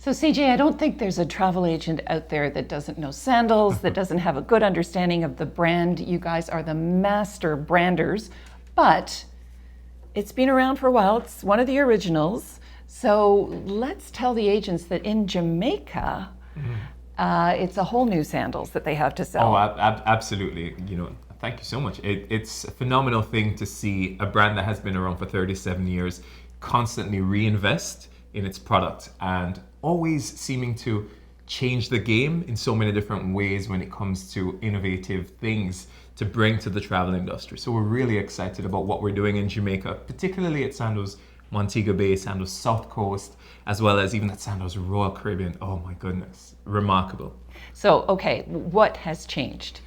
So CJ, I don't think there's a travel agent out there that doesn't know Sandals, that doesn't have a good understanding of the brand. You guys are the master branders, but it's been around for a while. It's one of the originals. So let's tell the agents that in Jamaica, it's a whole new Sandals that they have to sell. Oh, absolutely. Thank you so much. It's a phenomenal thing to see a brand that has been around for 37 years constantly reinvest in its product and always seeming to change the game in so many different ways when it comes to innovative things to bring to the travel industry. So we're really excited about what we're doing in Jamaica, particularly at Sandals Montego Bay, Sandals South Coast, as well as even at Sandals Royal Caribbean. Oh my goodness, remarkable. So, okay, what has changed?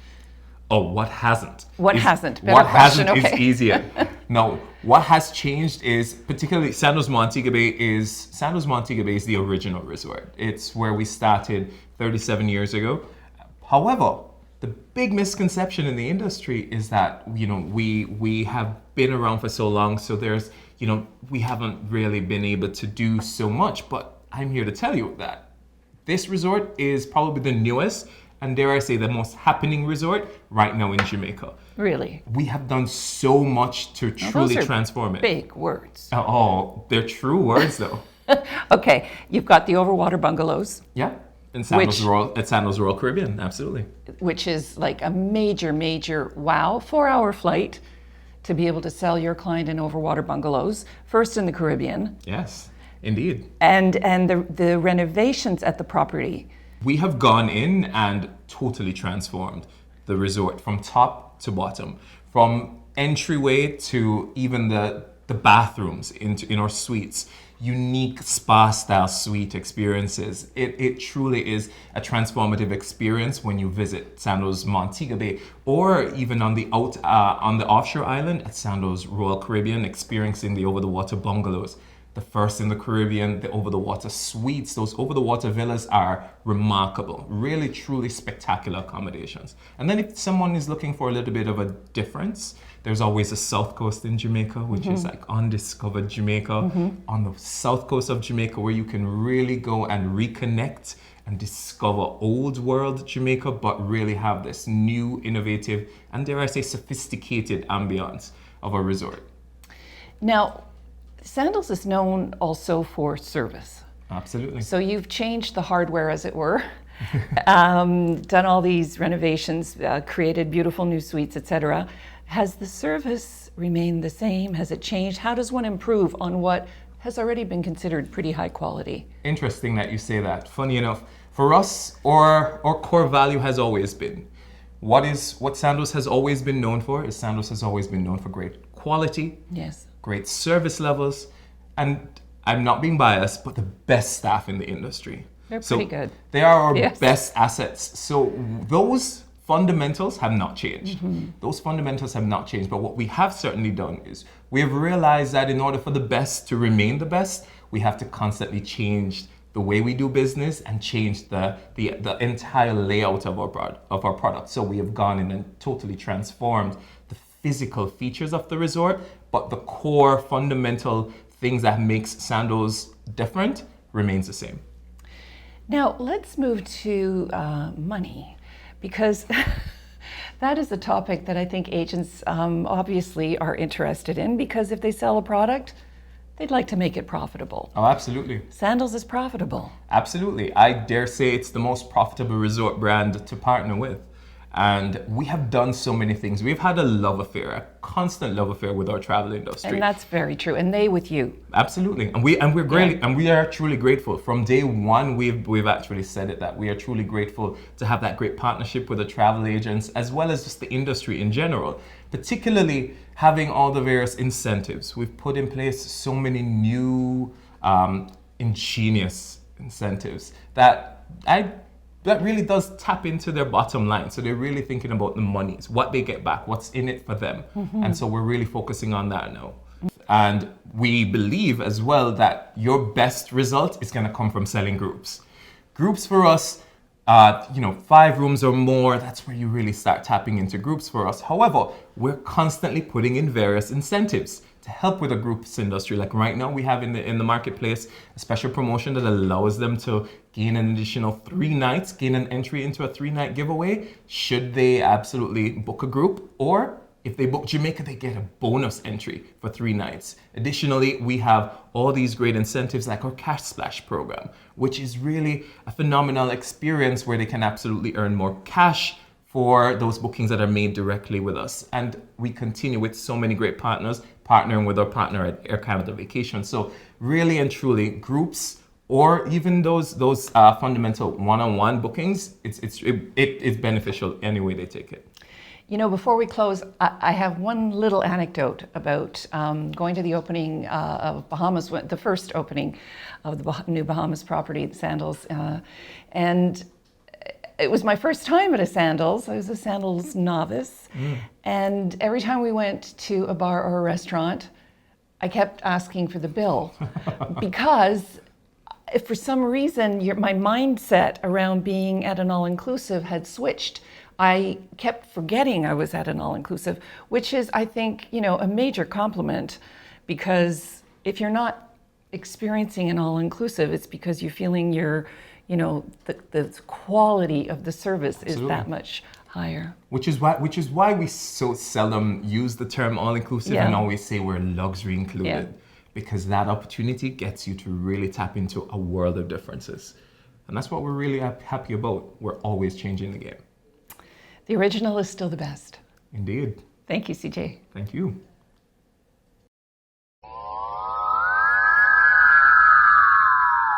Oh, what hasn't? What hasn't? What question, hasn't okay. is easier. No, what has changed is particularly Sandals Montego Bay is the original resort. It's where we started 37 years ago. However, the big misconception in the industry is that we have been around for so long, so there's we haven't really been able to do so much. But I'm here to tell you that this resort is probably the newest and, dare I say, the most happening resort right now in Jamaica. Really? We have done so much to truly transform it. Big words. Oh, they're true words though. Okay, you've got the overwater bungalows. Yeah, in Sandals Royal Caribbean, absolutely. Which is like a major wow, 4-hour flight to be able to sell your client in overwater bungalows, first in the Caribbean. Yes, indeed. And the renovations at the property. We have gone in and totally transformed the resort from top to bottom, from entryway to even the bathrooms in our suites, unique spa-style suite experiences. It truly is a transformative experience when you visit Sandals Montego Bay, or even on the offshore island at Sandals Royal Caribbean, experiencing the over-the-water bungalows. The first in the Caribbean, the over-the-water suites, those over-the-water villas are remarkable, really, truly spectacular accommodations. And then if someone is looking for a little bit of a difference, there's always the South Coast in Jamaica, which is like undiscovered Jamaica. On the South Coast of Jamaica, where you can really go and reconnect and discover old world Jamaica, but really have this new, innovative, and dare I say, sophisticated ambiance of a resort. Now, Sandals is known also for service. Absolutely. So you've changed the hardware, as it were, done all these renovations, created beautiful new suites, etc. Has the service remained the same? Has it changed? How does one improve on what has already been considered pretty high quality? Interesting that you say that. Funny enough, for us, our core value has always been, what Sandals has always been known for is Sandals has always been known for great quality. Yes. Great service levels, and I'm not being biased, but the best staff in the industry. They're pretty good. They are our best assets. So those fundamentals have not changed. Those fundamentals have not changed. But what we have certainly done is we have realized that in order for the best to remain the best, we have to constantly change the way we do business and change the entire layout of our product. So we have gone in and totally transformed the physical features of the resort, but the core fundamental things that makes Sandals different remains the same. Now let's move to money, because that is a topic that I think agents obviously are interested in, because if they sell a product, they'd like to make it profitable. Oh, absolutely. Sandals is profitable. Absolutely. I dare say it's the most profitable resort brand to partner with. And we have done so many things. We've had a constant love affair with our travel industry. And that's very true. And they with you. Absolutely. And we're great, and we are truly grateful. From day one, we've actually said it, that we are truly grateful to have that great partnership with the travel agents, as well as just the industry in general, particularly having all the various incentives. We've put in place so many new ingenious incentives that really does tap into their bottom line. So they're really thinking about the monies, what they get back, what's in it for them. And so we're really focusing on that now. And we believe as well that your best result is going to come from selling groups. Groups for us, 5 rooms or more, that's where you really start tapping into groups for us. However, we're constantly putting in various incentives to help with the groups industry. Like right now, we have in the marketplace a special promotion that allows them to gain an additional 3 nights, gain an entry into a 3-night giveaway, should they absolutely book a group, or if they book Jamaica, they get a bonus entry for 3 nights. Additionally, we have all these great incentives like our Cash Splash program, which is really a phenomenal experience where they can absolutely earn more cash for those bookings that are made directly with us. And we continue with so many great partners, partnering with our partner at Air Canada Vacation. So really and truly, groups or even those fundamental one-on-one bookings, it's beneficial any way they take it. Before we close, I have one little anecdote about going to the opening of Bahamas, the first opening of the new Bahamas property, the Sandals. And it was my first time at a Sandals. I was a Sandals novice. And every time we went to a bar or a restaurant, I kept asking for the bill because if for some reason my mindset around being at an all-inclusive had switched. I kept forgetting I was at an all-inclusive, which is, I think, a major compliment, because if you're not experiencing an all-inclusive, it's because you're feeling the quality of the service is that much higher. Which is why we so seldom use the term all-inclusive and always say we're luxury included, because that opportunity gets you to really tap into a world of differences. And that's what we're really happy about. We're always changing the game. The original is still the best. Indeed. Thank you, CJ. Thank you.